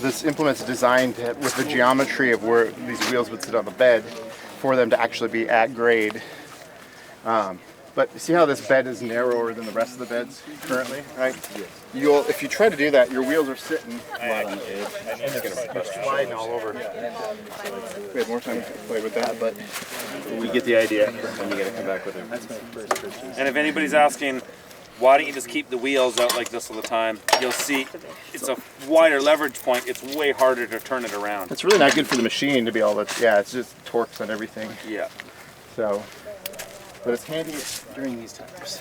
this implement's designed with the geometry of where these wheels would sit on the bed for them to actually be at grade. But see how this bed is narrower than the rest of the beds currently, right? Yes. If you try to do that, your wheels are sitting right on the edge, and it's sliding all over. We have more time to play with that, but we get the idea. And you got to come back with it. That's my first picture. And if anybody's asking, why don't you just keep the wheels out like this all the time? You'll see it's a wider leverage point. It's way harder to turn it around. It's really not good for the machine to be all that. Yeah, it's just torques on everything. Yeah. So. But it's handy during these times. So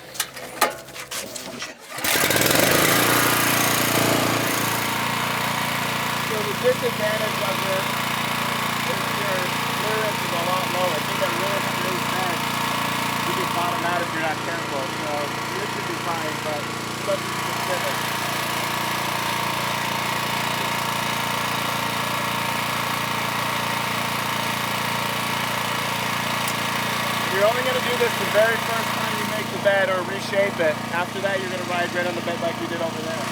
the disadvantage of this is your clearance is a lot lower. I think that really really bad. You can bottom out if you're not careful. So this should be fine, but let's be specific. You're only going to do this the very first time you make the bed or reshape it. After that, you're going to ride right on the bed like we did over there.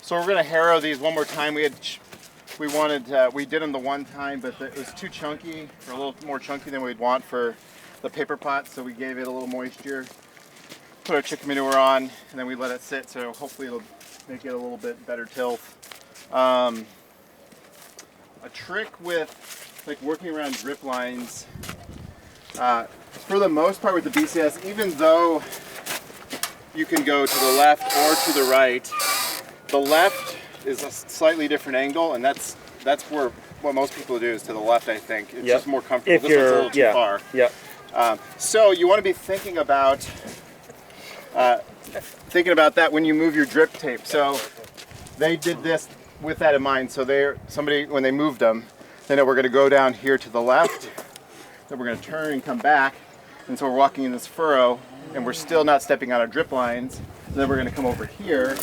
So we're going to harrow these one more time. We did them the one time, but it was too chunky, or a little more chunky than we'd want for the paper pot. So we gave it a little moisture, put our chicken manure on, and then we let it sit. So hopefully it'll make it a little bit better tilth. A trick with like working around drip lines, for the most part with the BCS, even though you can go to the left or to the right, the left is a slightly different angle, and that's where what most people do is to the left. I think it's just more comfortable. This one's a little too far. Yeah. So you want to be thinking about that when you move your drip tape. So they did this with that in mind. So when they moved them, they know we're going to go down here to the left. Then we're going to turn and come back, and so we're walking in this furrow, and we're still not stepping on our drip lines. And then we're going to come over here,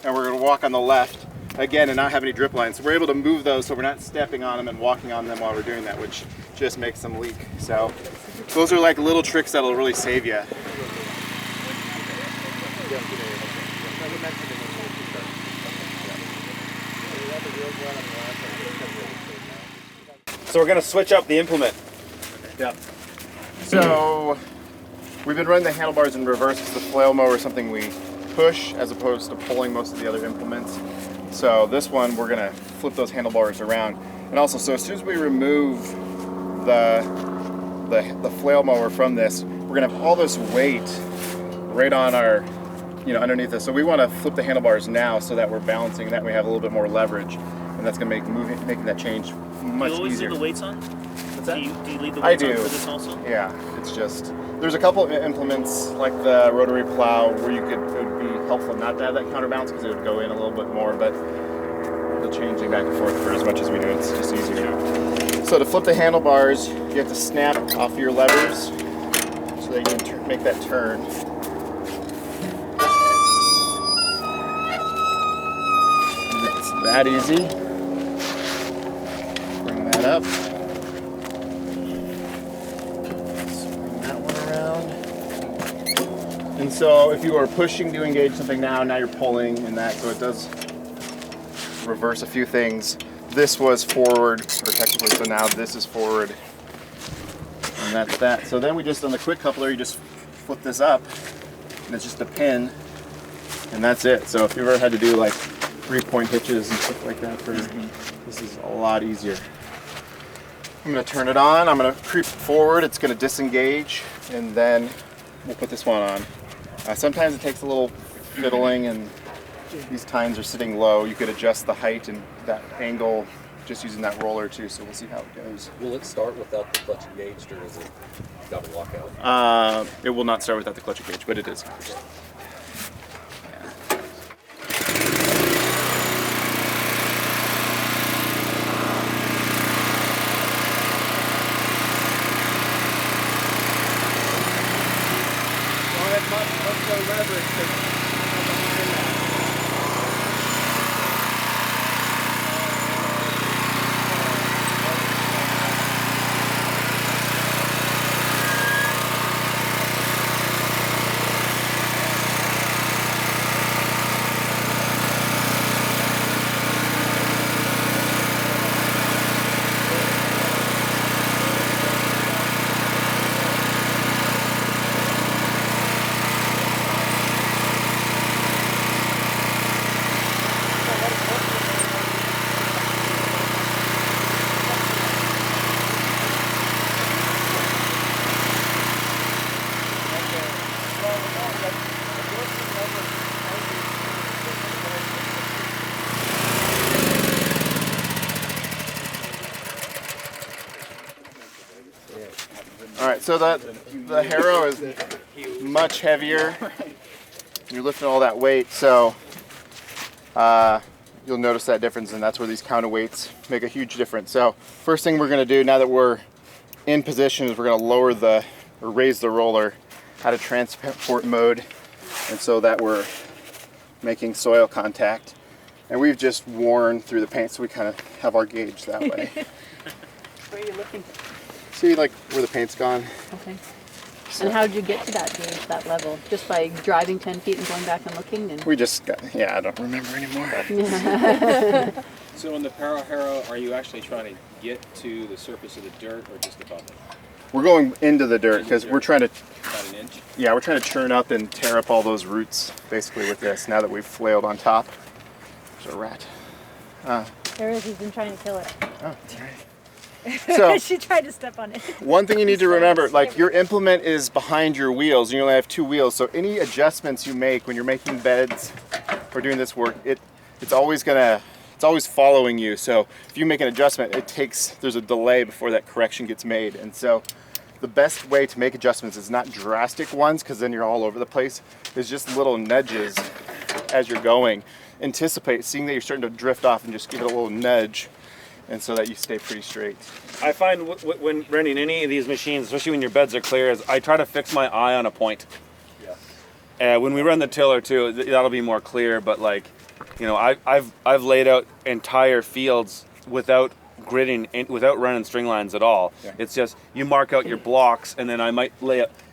and we're going to walk on the left again and not have any drip lines. So we're able to move those so we're not stepping on them and walking on them while we're doing that, which just makes them leak. So those are like little tricks that'll really save you. So we're going to switch up the implement. Yeah. So we've been running the handlebars in reverse because the flail mower is something we push as opposed to pulling most of the other implements. So this one we're going to flip those handlebars around. And also, so as soon as we remove the flail mower from this, we're going to have all this weight right on our, underneath this. So we want to flip the handlebars now so that we're balancing that we have a little bit more leverage, and that's going to make making that change much easier. Do you always leave the weights on? What's that? Do you leave the weights on for this also? Yeah, it's just there's a couple of implements like the rotary plow where it would be helpful not to have that counterbalance because it would go in a little bit more, but the changing back and forth for as much as we do, it's just easier. So to flip the handlebars, you have to snap off your levers so that you can make that turn. And it's that easy. Bring that up. Swing that one around. And so if you are pushing to engage something now you're pulling and that, so it does reverse a few things. This was forward, or technically, so now this is forward. And that's that. So then we just, on the quick coupler, you just flip this up, and it's just a pin, and that's it. So if you've ever had to do like 3-point hitches and stuff like that, this is a lot easier. I'm going to turn it on, I'm going to creep forward, it's going to disengage, and then we'll put this one on. Sometimes it takes a little fiddling and these tines are sitting low. You could adjust the height and that angle just using that roller too, so we'll see how it goes. Will it start without the clutch engaged, or is it double lockout? It will not start without the clutch engaged, but it is. All right, so the Harrow is much heavier. You're lifting all that weight, so you'll notice that difference, and that's where these counterweights make a huge difference. So first thing we're going to do now that we're in position is we're going to lower or raise the roller out of transport mode, and so that we're making soil contact. And we've just worn through the paint, so we kind of have our gauge that way. Where are you looking? See, like where the paint's gone. Okay. And how did you get to that gauge, that level? Just by driving 10 feet and going back and looking? And We just got, yeah, I don't remember anymore. So in the Harrow, are you actually trying to get to the surface of the dirt or just above it? We're going into the dirt because we're trying to, About an inch? yeah, we're trying to churn up and tear up all those roots basically with this now that we've flailed on top. There's a rat. There is, he's been trying to kill it. Oh, that's right. So She tried to step on it. one thing you need to remember, like your implement is behind your wheels and you only have two wheels, so any adjustments you make when you're making beds or doing this work, it's always following you. So if you make an adjustment, there's a delay before that correction gets made. And so the best way to make adjustments is not drastic ones, because then you're all over the place. It's just little nudges as you're going. Anticipate seeing that you're starting to drift off and just give it a little nudge, and so that you stay pretty straight. I find when running any of these machines, especially when your beds are clear, is I try to fix my eye on a point. Yeah. When we run the tiller too, that'll be more clear. But like, you know, I've laid out entire fields without gridding, without running string lines at all. Yeah. It's just you mark out your blocks, and then I might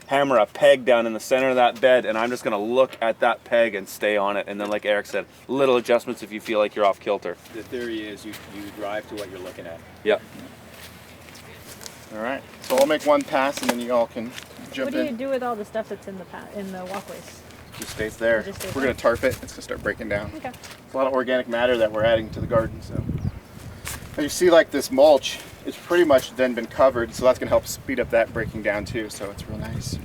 hammer a peg down in the center of that bed, and I'm just gonna look at that peg and stay on it. And then, like Eric said, little adjustments if you feel like you're off kilter. The theory is you drive to what you're looking at. Yeah. All right, so I'll make one pass, and then you all can jump What do you in. do with all the stuff that's in the walkways? Just stays there. It just stays We're there. gonna tarp it. It's gonna start breaking down. Okay. It's a lot of organic matter that we're adding to the garden. So now you see, like this mulch, it's pretty much then been covered, so that's gonna help speed up that breaking down too. So it's real nice.